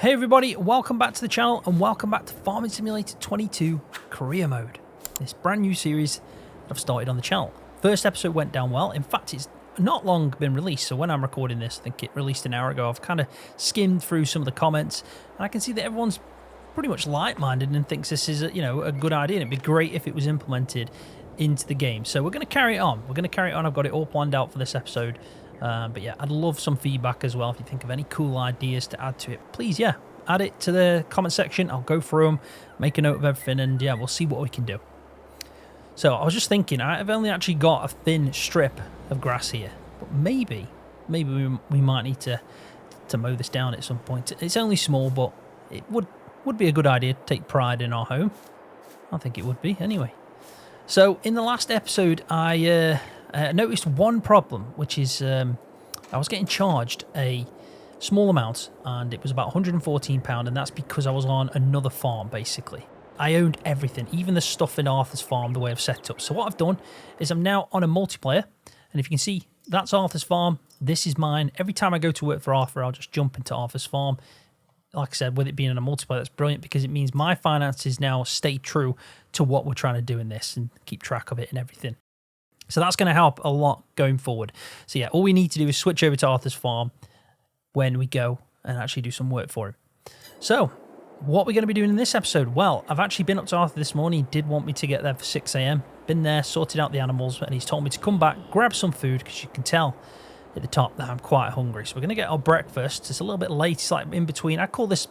Hey everybody, welcome back to the channel and welcome back to Farming Simulator 22 Career Mode. This brand new series that I've started on the channel. First episode went down well. In fact, it's not long been released, so when I'm recording this, I think it released an hour ago. I've kind of skimmed through some of the comments and I can see that everyone's pretty much like-minded and thinks this is a good idea, and it'd be great if it was implemented into the game. So we're going to carry it on. I've got it all planned out for this episode. But yeah, I'd love some feedback as well. If you think of any cool ideas to add to it, please, add it to the comment section. I'll go through them, make a note of everything, and yeah, we'll see what we can do. So I was just thinking, I've only actually got a thin strip of grass here, but maybe we might need to mow this down at some point. It's only small, but it would be a good idea to take pride in our home. I think it would be anyway. So in the last episode, I noticed one problem, which is I was getting charged a small amount, and it was about £114, and that's because I was on another farm, basically. I owned everything, even the stuff in Arthur's farm, the way I've set up. So what I've done is I'm now on a multiplayer, and if you can see, that's Arthur's farm, this is mine. Every time I go to work for Arthur, I'll just jump into Arthur's farm. Like I said, with it being in a multiplayer, that's brilliant because it means my finances now stay true to what we're trying to do in this and keep track of it and everything. So that's going to help a lot going forward. So yeah, all we need to do is switch over to Arthur's farm when we go and actually do some work for him. So what we're going to be doing in this episode? Well, I've actually been up to Arthur this morning. He did want me to get there for 6 a.m. Been there, sorted out the animals, and he's told me to come back, grab some food, because you can tell at the top that I'm quite hungry. So we're going to get our breakfast. It's a little bit late. It's like in between. I call this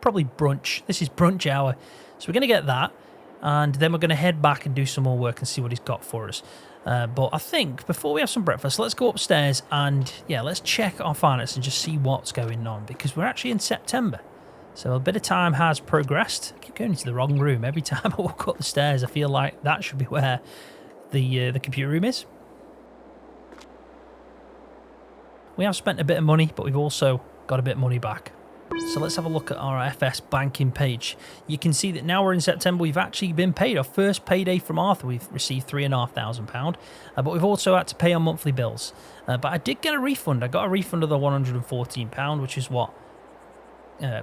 probably brunch. This is brunch hour. So we're going to get that, and then we're going to head back and do some more work and see what he's got for us. But I think before we have some breakfast, let's go upstairs and let's check our finances and just see what's going on, because we're actually in September. So a bit of time has progressed. I keep going into the wrong room. Every time I walk up the stairs, I feel like that should be where the computer room is. We have spent a bit of money, but we've also got a bit of money back. So let's have a look at our FS banking page. You can see that now we're in September, we've actually been paid. Our first payday from Arthur, we've received £3,500, but we've also had to pay our monthly bills. But I did get a refund. I got a refund of the £114, which is what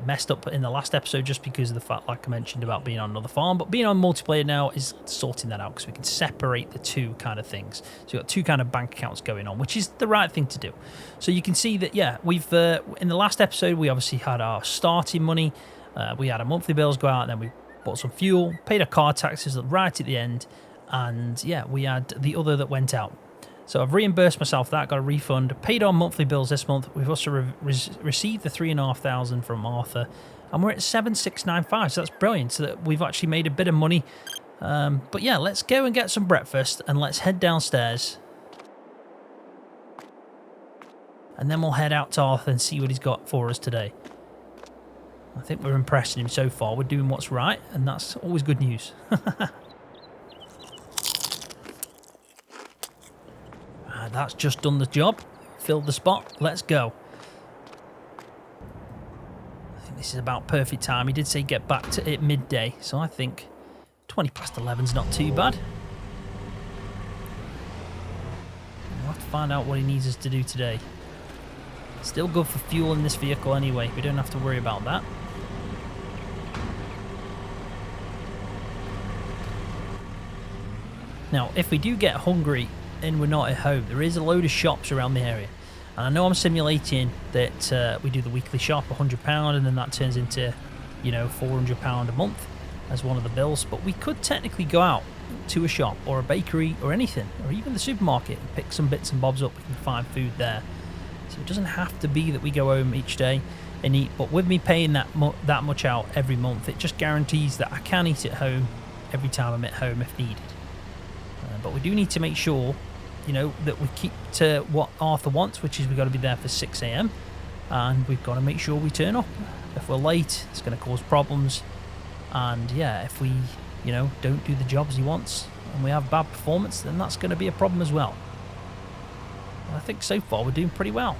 messed up in the last episode, just because of the fact, like I mentioned, about being on another farm. But being on multiplayer now is sorting that out, because we can separate the two kind of things. So you've got two kind of bank accounts going on, which is the right thing to do. So you can see that, we've in the last episode, we obviously had our starting money. We had our monthly bills go out, and then we bought some fuel, paid our car taxes right at the end, and we had the other that went out. So I've reimbursed myself that, got a refund, paid our monthly bills this month. We've also received the £3,500 from Arthur, and we're at 7,695. So that's brilliant. So that we've actually made a bit of money. But yeah, let's go and get some breakfast, and let's head downstairs. And then we'll head out to Arthur and see what he's got for us today. I think we're impressing him so far. We're doing what's right, and that's always good news. That's just done the job. Filled the spot. Let's go. I think this is about perfect time. He did say get back to it midday, so I think 20 past 11's not too bad. We'll have to find out what he needs us to do today. Still good for fuel in this vehicle anyway. We don't have to worry about that. Now, if we do get hungry and we're not at home, there is a load of shops around the area, and I know I'm simulating that we do the weekly shop, £100, and then that turns into £400 a month as one of the bills. But we could technically go out to a shop or a bakery or anything, or even the supermarket, and pick some bits and bobs up. We can find food there, so it doesn't have to be that we go home each day and eat. But with me paying that much out every month, it just guarantees that I can eat at home every time I'm at home if needed. But we do need to make sure, that we keep to what Arthur wants, which is we've got to be there for 6 a.m. and we've got to make sure we turn up. If we're late, it's going to cause problems. And if we, don't do the jobs he wants and we have bad performance, then that's going to be a problem as well. And I think so far we're doing pretty well.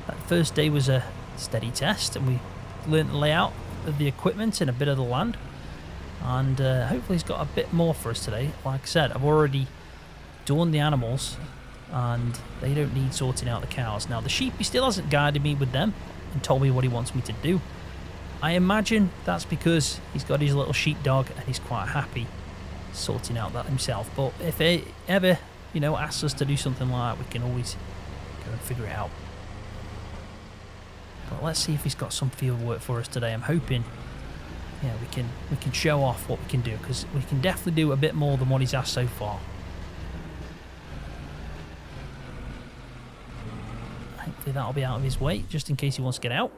That first day was a steady test, and we learned the layout of the equipment and a bit of the land. And hopefully he's got a bit more for us today. Like I said, I've already done the animals, and they don't need sorting out the cows. Now, the sheep, he still hasn't guided me with them. and told me what he wants me to do. I imagine that's because he's got his little sheepdog and he's quite happy sorting out that himself. But if he ever, you know, asks us to do something like that, we can always go and figure it out. But let's see if he's got some field work for us today. I'm hoping, yeah, we can show off what we can do, because we can definitely do a bit more than what he's asked so far. Hopefully that'll be out of his way, just in case he wants to get out.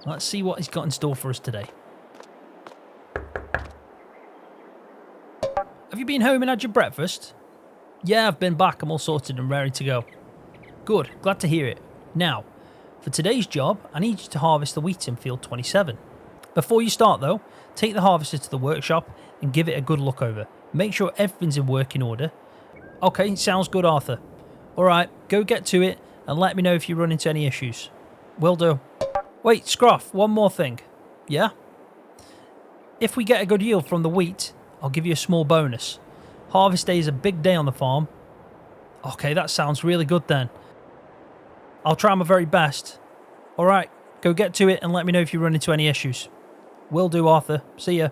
Let's see what he's got in store for us today. Have you been home and had your breakfast? Yeah, I've been back. I'm all sorted and ready to go. Good, glad to hear it. Now, for today's job, I need you to harvest the wheat in field 27. Before you start though, take the harvester to the workshop and give it a good look over. Make sure everything's in working order. Okay, sounds good, Arthur. Alright, go get to it and let me know if you run into any issues. Will do. Wait, Scroft, one more thing. Yeah? If we get a good yield from the wheat, I'll give you a small bonus. Harvest day is a big day on the farm. Okay, that sounds really good then. I'll try my very best. Alright, go get to it and let me know if you run into any issues. Will do, Arthur. See ya.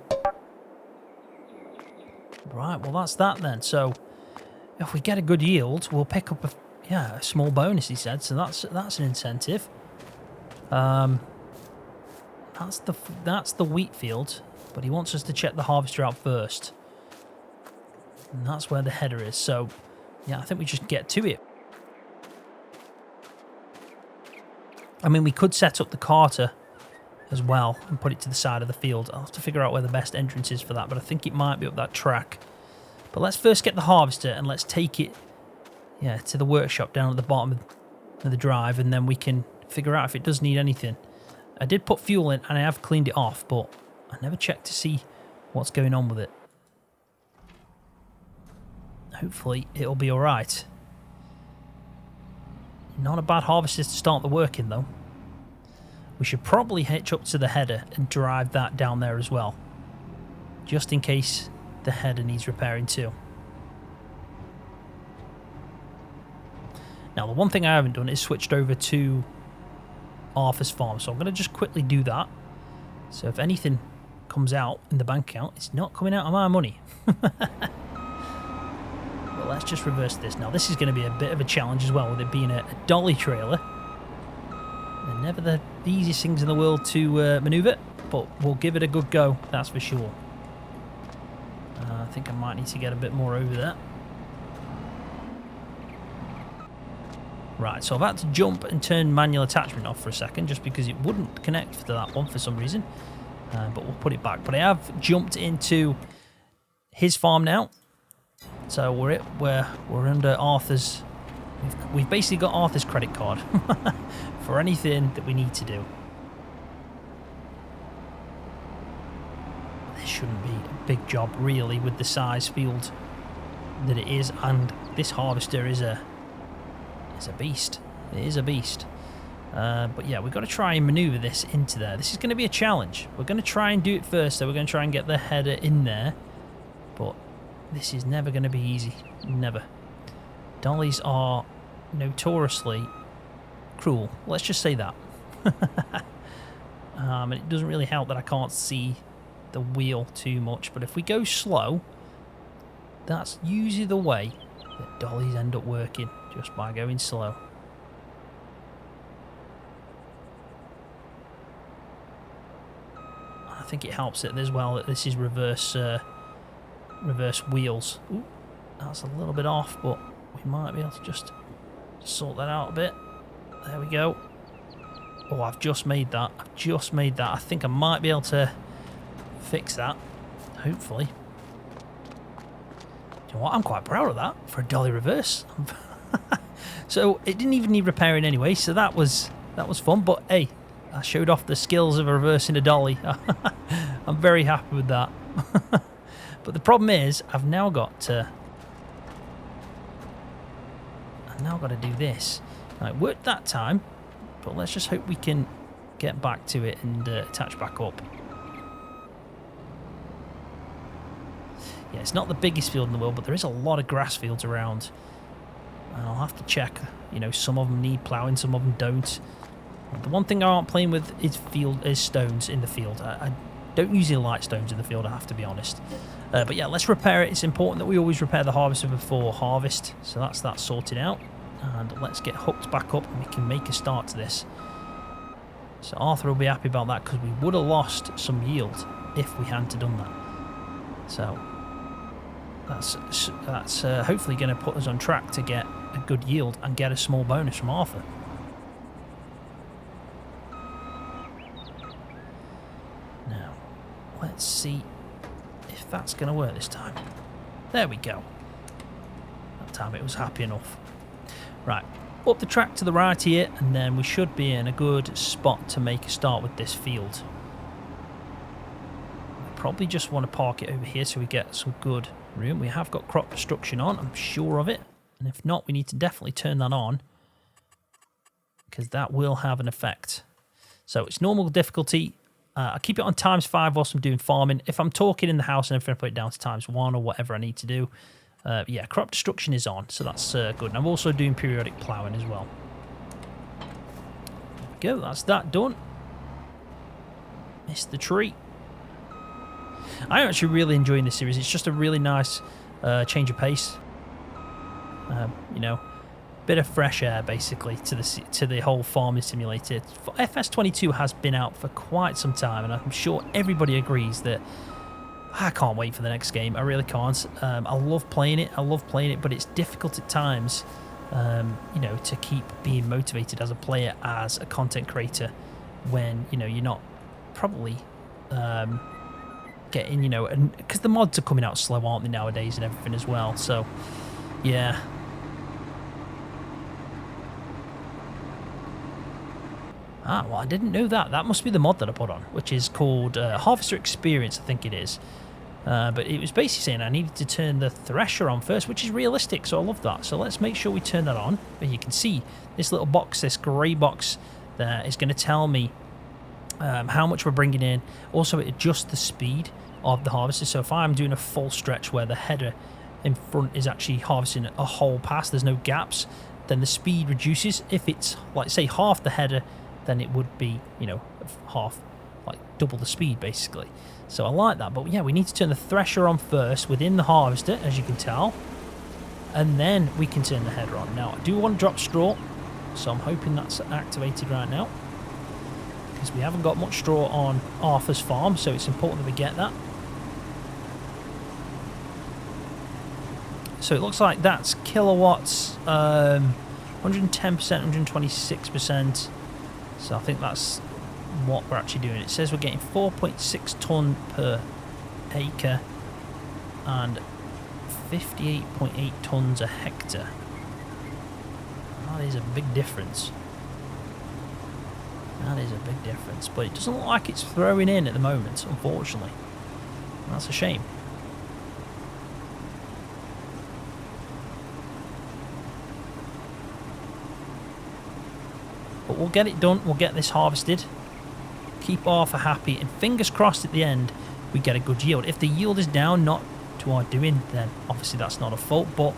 Right, well that's that then. So, if we get a good yield, we'll pick up a small bonus, he said. So that's an incentive. That's the wheat field, but he wants us to check the harvester out first. And that's where the header is. So, yeah, I think we just get to it. I mean, we could set up the carter as well and put it to the side of the field. I'll have to figure out where the best entrance is for that, but I think it might be up that track. But let's first get the harvester and let's take it, yeah, to the workshop down at the bottom of the drive, and then we can figure out if it does need anything. I did put fuel in and I have cleaned it off, but I never checked to see what's going on with it. Hopefully it'll be alright. Not a bad harvester to start the work in though. We should probably hitch up to the header and drive that down there as well, just in case the header needs repairing too. Now the one thing I haven't done is switched over to Arthur's farm, so I'm going to just quickly do that. So if anything comes out in the bank account, it's not coming out of my money. Well, let's just reverse this. Now this is going to be a bit of a challenge as well, with it being a dolly trailer. They're never the easiest things in the world to manoeuvre, but we'll give it a good go, that's for sure. I think I might need to get a bit more over there. Right, so I've had to jump and turn manual attachment off for a second, just because it wouldn't connect to that one for some reason. But we'll put it back. But I have jumped into his farm now. So we're under Arthur's. We've basically got Arthur's credit card for anything that we need to do. This shouldn't be a big job really, with the size field that it is, and this harvester is a beast. It is a beast. But yeah, we've got to try and maneuver this into there. This is going to be a challenge. We're going to try and do it first, so we're going to try and get the header in there. But this is never going to be easy. Never. Dollies are notoriously cruel. Let's just say that. And it doesn't really help that I can't see the wheel too much. But if we go slow, that's usually the way that dollies end up working, just by going slow. I think it helps it as well that this is reverse wheels. Ooh, that's a little bit off, but we might be able to just sort that out a bit. There we go. Oh, I've just made that. I think I might be able to fix that, hopefully. You know what? I'm quite proud of that for a dolly reverse. So it didn't even need repairing anyway, so that was fun. But hey, I showed off the skills of reversing a dolly. I'm very happy with that. But the problem is, I've now got to do this. It worked that time, but let's just hope we can get back to it and attach back up. Yeah, it's not the biggest field in the world, but there is a lot of grass fields around. And I'll have to check, you know, some of them need ploughing, some of them don't. The one thing I aren't playing with is stones in the field. I don't usually like stones in the field, I have to be honest. But yeah, let's repair it. It's important that we always repair the harvester before harvest. So that's that sorted out. And let's get hooked back up and we can make a start to this. So Arthur will be happy about that because we would have lost some yield if we hadn't done that. So that's hopefully going to put us on track to get a good yield and get a small bonus from Arthur. Now, let's see if that's going to work this time. There we go. That time it was happy enough. Right, up the track to the right here, and then we should be in a good spot to make a start with this field. We probably just want to park it over here so we get some good room. We have got crop destruction on, I'm sure of it. And if not, we need to definitely turn that on, because that will have an effect. So it's normal difficulty. I keep it on ×5 whilst I'm doing farming. If I'm talking in the house and everything, I put it down to ×1 or whatever I need to do. Yeah, crop destruction is on, so that's good. And I'm also doing periodic ploughing as well. There we go, that's that done. Missed the tree. I'm actually really enjoying this series. It's just a really nice change of pace. You know, bit of fresh air basically to the whole farming simulator. FS22 has been out for quite some time, and I'm sure everybody agrees that I can't wait for the next game. I really can't. I love playing it. But it's difficult at times, you know, to keep being motivated as a player, as a content creator, when, you know, you're not probably getting, you know, and because the mods are coming out slow, aren't they, nowadays, and everything as well. So, yeah. Ah, well, I didn't know that. That must be the mod that I put on, which is called Harvester Experience, I think it is. But it was basically saying I needed to turn the thresher on first, which is realistic, so I love that. So let's make sure we turn that on. But you can see this little box, this grey box there, is going to tell me how much we're bringing in. Also, it adjusts the speed of the harvester. So if I'm doing a full stretch where the header in front is actually harvesting a whole pass, there's no gaps, then the speed reduces. If it's, like, say, half the header, then it would be, you know, half, like double the speed basically. So I like that. But yeah, we need to turn the thresher on first within the harvester, as you can tell, and then we can turn the header on. Now I do want to drop straw, so I'm hoping that's activated right now, because we haven't got much straw on Arthur's farm, so it's important that we get that. So it looks like that's kilowatts, 110%, 126%. So I think that's what we're actually doing. It says we're getting 4.6 tonne per acre and 58.8 tonnes a hectare. That is a big difference. That is a big difference. But it doesn't look like it's throwing in at the moment, unfortunately. That's a shame. But we'll get it done. We'll get this harvested. Keep Arthur happy. And fingers crossed at the end we get a good yield. If the yield is down, not to our doing, then obviously that's not a fault. But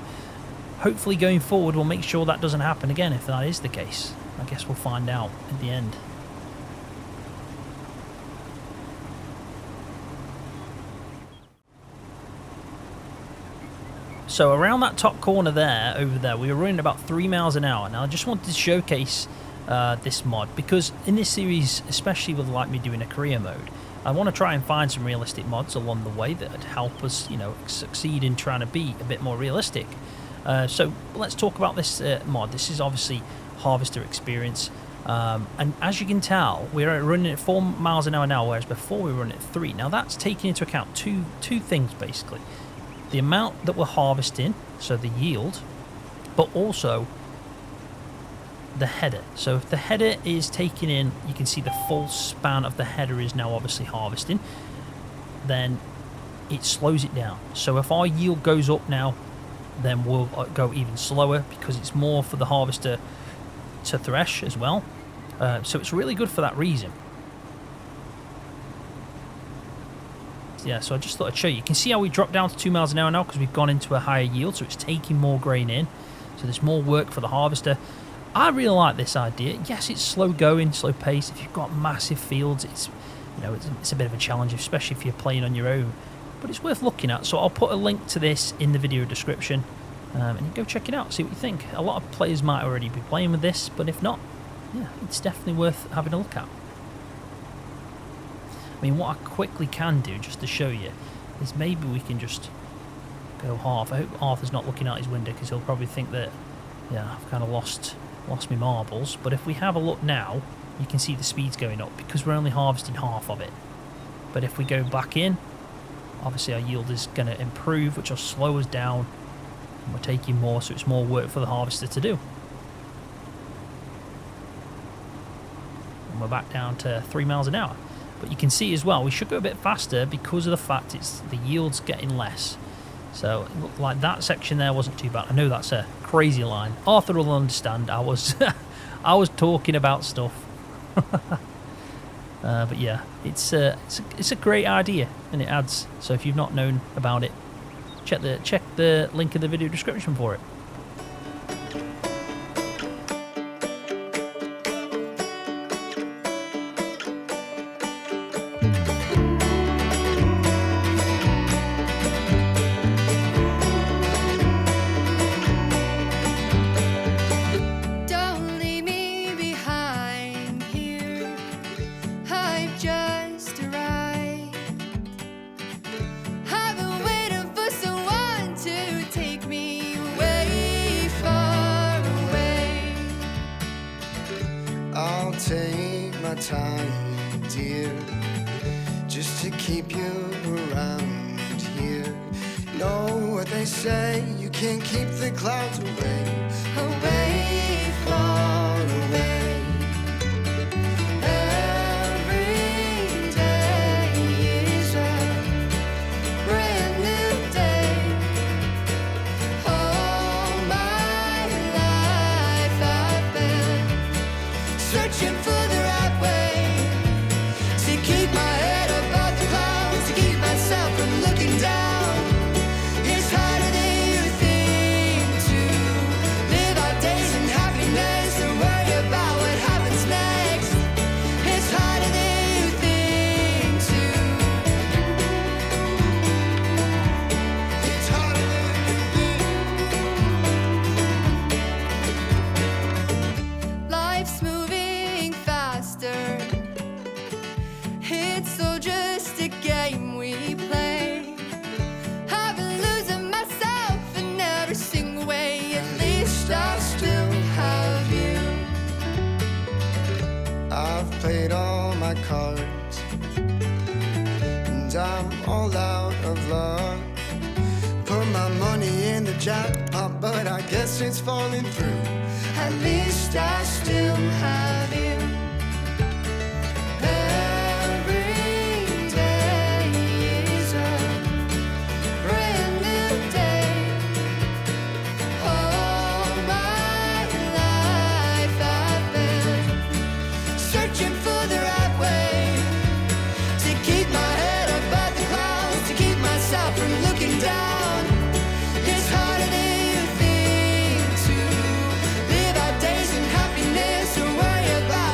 hopefully going forward we'll make sure that doesn't happen again if that is the case. I guess we'll find out at the end. So around that top corner there, over there, we were running about 3 miles an hour. Now I just wanted to showcase this mod, because in this series, especially with like me doing a career mode, I want to try and find some realistic mods along the way that would help us, you know, succeed in trying to be a bit more realistic. So let's talk about this mod. This is obviously Harvester Experience, and as you can tell, we're running at 4 miles an hour now, whereas before we were running at 3. Now that's taking into account two things basically: the amount that we're harvesting, so the yield, but also the header. So if the header is taking in, you can see the full span of the header is now obviously harvesting, then it slows it down. So if our yield goes up now, then we'll go even slower, because it's more for the harvester to thresh as well. So it's really good for that reason. Yeah, so I just thought I'd show you. You can see how we dropped down to 2 miles an hour now because we've gone into a higher yield, so it's taking more grain in. So there's more work for the harvester. I really like this idea. Yes, it's slow going, slow pace. If you've got massive fields, it's it's a bit of a challenge, especially if you're playing on your own. But it's worth looking at. So I'll put a link to this in the video description, and you go check it out, see what you think. A lot of players might already be playing with this, but if not, yeah, it's definitely worth having a look at. I mean, what I quickly can do, just to show you, is maybe we can just go half. I hope Arthur's not looking out his window, because he'll probably think that, yeah, I've kind of lost my marbles. But if we have a look now, you can see the speed's going up because we're only harvesting half of it. But if we go back in, obviously our yield is going to improve, which will slow us down, and we're taking more, so it's more work for the harvester to do. And we're back down to 3 miles an hour. But you can see as well, we should go a bit faster because of the fact the yield's getting less. So it looked like that section there wasn't too bad. I know that's a crazy line. Arthur will understand. I was I was talking about stuff. But yeah, it's a great idea, and it adds. So if you've not known about it, check the link in the video description for it. Take my time, dear, just to keep you around here. Know what they say, you can't keep the clouds away, away, far away. Every day is a brand new day. All my life I've been searching for the right way to keep my head above the clouds, to keep myself from looking down. It's harder than you think to live our days in happiness and worry about what happens next. It's harder than you think to. It's harder than you think. Life's moving faster. It's all just a game we play. I've been losing myself in every single way. At least I still have you. I've played all my cards, and I'm all out of luck. Put my money in the jackpot, but I guess it's falling through. At least I still have you. Every day is a brand new day. All my life I've been searching for the right way to keep my head above the clouds, to keep myself from looking down. It's harder than you think to live our days in happiness and worry about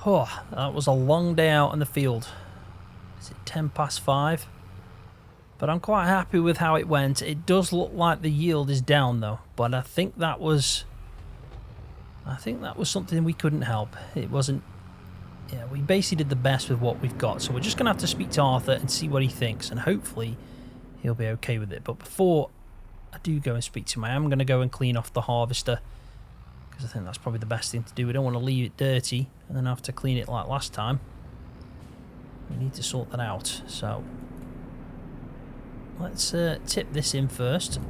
Oh, that was a long day out in the field. Is it 5:10? But I'm quite happy with how it went. It does look like the yield is down though, but I think that was something we couldn't help. It wasn't. Yeah, we basically did the best with what we've got. So we're just gonna have to speak to Arthur and see what he thinks, and hopefully he'll be okay with it. But before I do go and speak to him, I am gonna go and clean off the harvester, because I think that's probably the best thing to do. We don't want to leave it dirty and then have to clean it like last time. We need to sort that out. So let's tip this in first.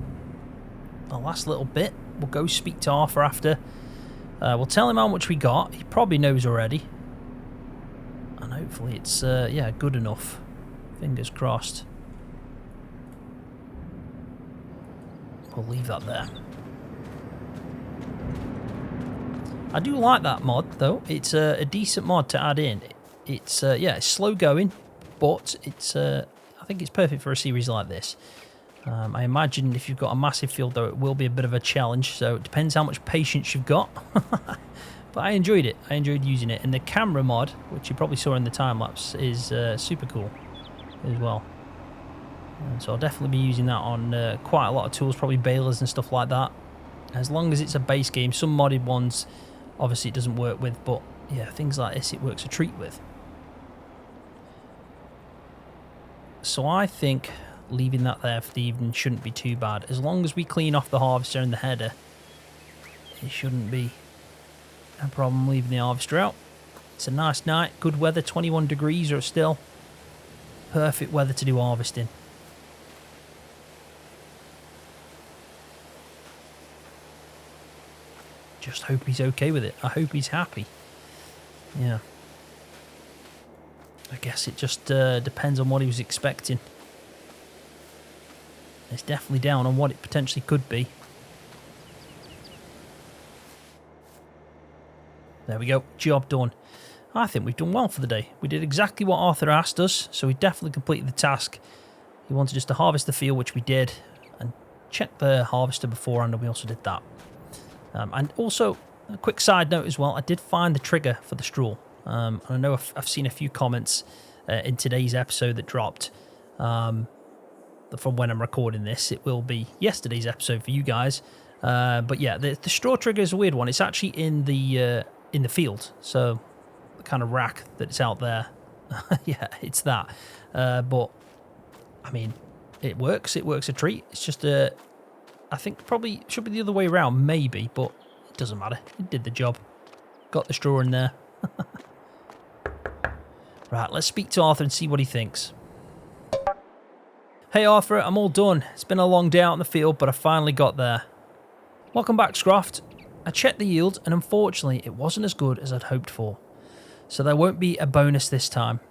The last little bit. We'll go speak to Arthur after. We'll tell him how much we got. He probably knows already. And hopefully it's yeah, good enough. Fingers crossed. We'll leave that there. I do like that mod though. It's a decent mod to add in. It's yeah, it's slow going, but it's I think it's perfect for a series like this. I imagine if you've got a massive field though, it will be a bit of a challenge, so it depends how much patience you've got. But I enjoyed it. I enjoyed using it. And the camera mod, which you probably saw in the time-lapse, is super cool as well. And so I'll definitely be using that on quite a lot of tools, probably balers and stuff like that. As long as it's a base game. Some modded ones, obviously it doesn't work with, but yeah, things like this it works a treat with. So I think leaving that there for the evening shouldn't be too bad. As long as we clean off the harvester and the header, it shouldn't be a problem leaving the harvester out. It's a nice night, good weather, 21 degrees or still. Perfect weather to do harvesting. Just hope he's okay with it. I hope he's happy. Yeah. I guess it just depends on what he was expecting. It's definitely down on what it potentially could be. There we go. Job done. I think we've done well for the day. We did exactly what Arthur asked us, so we definitely completed the task. He wanted us to harvest the field, which we did, and check the harvester beforehand, and we also did that. And also, a quick side note as well, I did find the trigger for the straw. And I know I've seen a few comments in today's episode that dropped from when I'm recording this. It will be yesterday's episode for you guys. But yeah, the straw trigger is a weird one. It's actually in the field, so the kind of rack that's out there. Yeah, it's that. But I mean, it works. It works a treat. It's just I think probably should be the other way around, maybe, but it doesn't matter. It did the job. Got the straw in there. Right, let's speak to Arthur and see what he thinks. Hey Arthur, I'm all done. It's been a long day out in the field, but I finally got there. Welcome back, Scroft. I checked the yield, and unfortunately, it wasn't as good as I'd hoped for. So there won't be a bonus this time.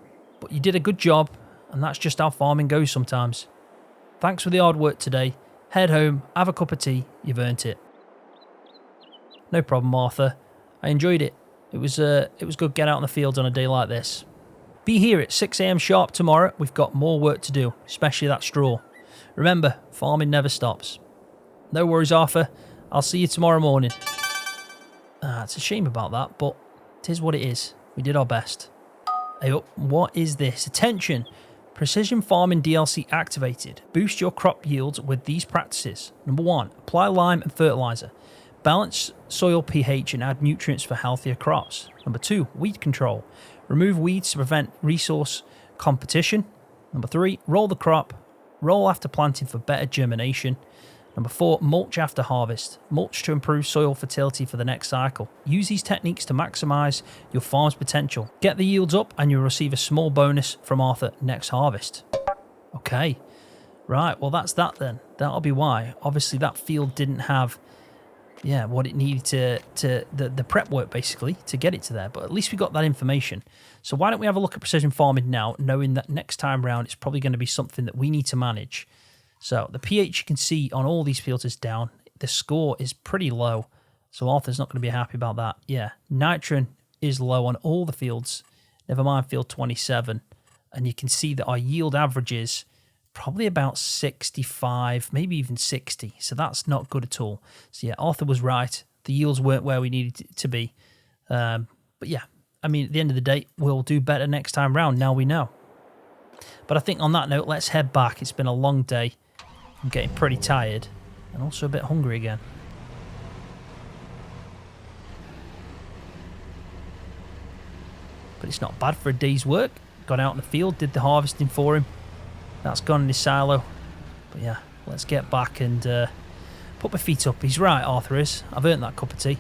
But you did a good job, and that's just how farming goes sometimes. Thanks for the hard work today. Head home, have a cup of tea. You've earned it. No problem, Arthur. I enjoyed it. It was good to get out in the fields on a day like this. Be here at 6 AM sharp tomorrow. We've got more work to do, especially that straw. Remember, farming never stops. No worries, Arthur. I'll see you tomorrow morning. It's a shame about that, but it is what it is. We did our best. Hey up, what is this? Attention! Precision Farming DLC activated. Boost your crop yields with these practices. Number 1, apply lime and fertilizer. Balance soil pH and add nutrients for healthier crops. Number 2, weed control. Remove weeds to prevent resource competition. Number 3, roll the crop. Roll after planting for better germination. Number 4, mulch after harvest. Mulch to improve soil fertility for the next cycle. Use these techniques to maximise your farm's potential. Get the yields up and you'll receive a small bonus from Arthur next harvest. Okay. Right, well that's that then. That'll be why. Obviously that field didn't have what it needed to the prep work basically to get it to there, but at least we got that information. So why don't we have a look at precision farming now, knowing that next time round it's probably going to be something that we need to manage. So the pH you can see on all these fields is down. The score is pretty low, so Arthur's not going to be happy about that. Yeah, nitrogen is low on all the fields, never mind field 27, and you can see that our yield average is probably about 65, maybe even 60, so that's not good at all. So yeah, Arthur was right. The yields weren't where we needed it to be. But yeah, I mean, at the end of the day, we'll do better next time round. Now we know. But I think on that note, let's head back. It's been a long day. I'm getting pretty tired and also a bit hungry again. But it's not bad for a day's work. Got out in the field, did the harvesting for him. That's gone in his silo. But yeah, let's get back and put my feet up. He's right, Arthur is. I've earned that cup of tea.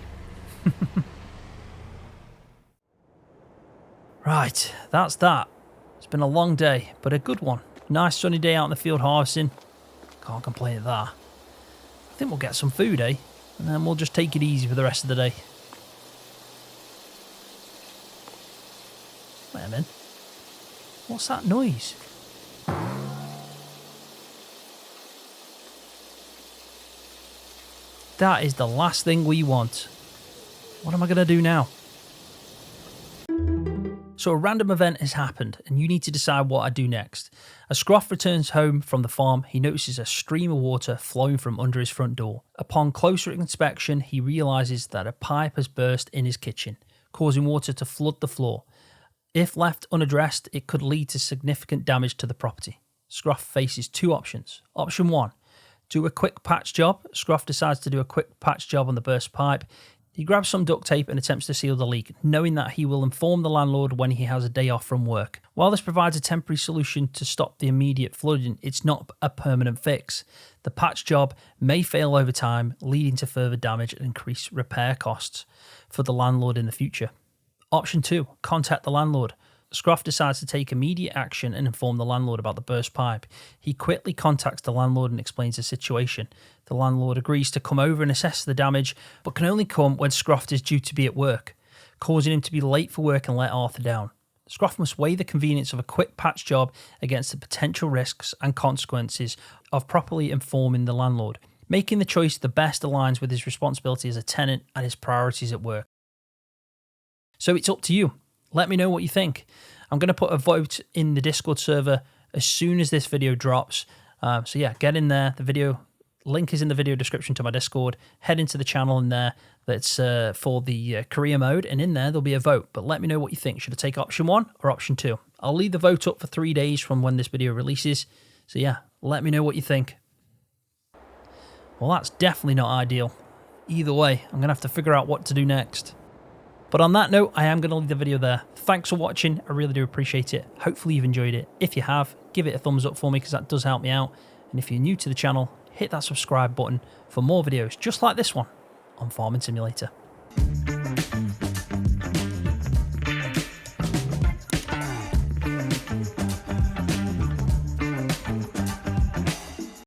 Right, that's that. It's been a long day, but a good one. Nice sunny day out in the field harvesting. Can't complain at that. I think we'll get some food, eh? And then we'll just take it easy for the rest of the day. Wait a minute. What's that noise? That is the last thing we want. What am I going to do now? So a random event has happened and you need to decide what I do next. As Scroft returns home from the farm, he notices a stream of water flowing from under his front door. Upon closer inspection, he realises that a pipe has burst in his kitchen, causing water to flood the floor. If left unaddressed, it could lead to significant damage to the property. Scroft faces two options. Option 1, do a quick patch job. Scroft decides to do a quick patch job on the burst pipe. He grabs some duct tape and attempts to seal the leak, knowing that he will inform the landlord when he has a day off from work. While this provides a temporary solution to stop the immediate flooding, it's not a permanent fix. The patch job may fail over time, leading to further damage and increased repair costs for the landlord in the future. Option 2, contact the landlord. Scroft decides to take immediate action and inform the landlord about the burst pipe. He quickly contacts the landlord and explains the situation. The landlord agrees to come over and assess the damage, but can only come when Scroft is due to be at work, causing him to be late for work and let Arthur down. Scroft must weigh the convenience of a quick patch job against the potential risks and consequences of properly informing the landlord, making the choice that best aligns with his responsibility as a tenant and his priorities at work. So it's up to you. Let me know what you think. I'm going to put a vote in the Discord server as soon as this video drops. So yeah, get in there. The video link is in the video description to my Discord. Head into the channel in there that's for the career mode, and in there there'll be a vote. But let me know what you think. Should I take option 1 or option 2? I'll leave the vote up for 3 days from when this video releases. So yeah, let me know what you think. Well, that's definitely not ideal. Either way, I'm going to have to figure out what to do next. But on that note, I am going to leave the video there. Thanks for watching. I really do appreciate it. Hopefully you've enjoyed it. If you have, give it a thumbs up for me because that does help me out. And if you're new to the channel, hit that subscribe button for more videos just like this one on Farming Simulator.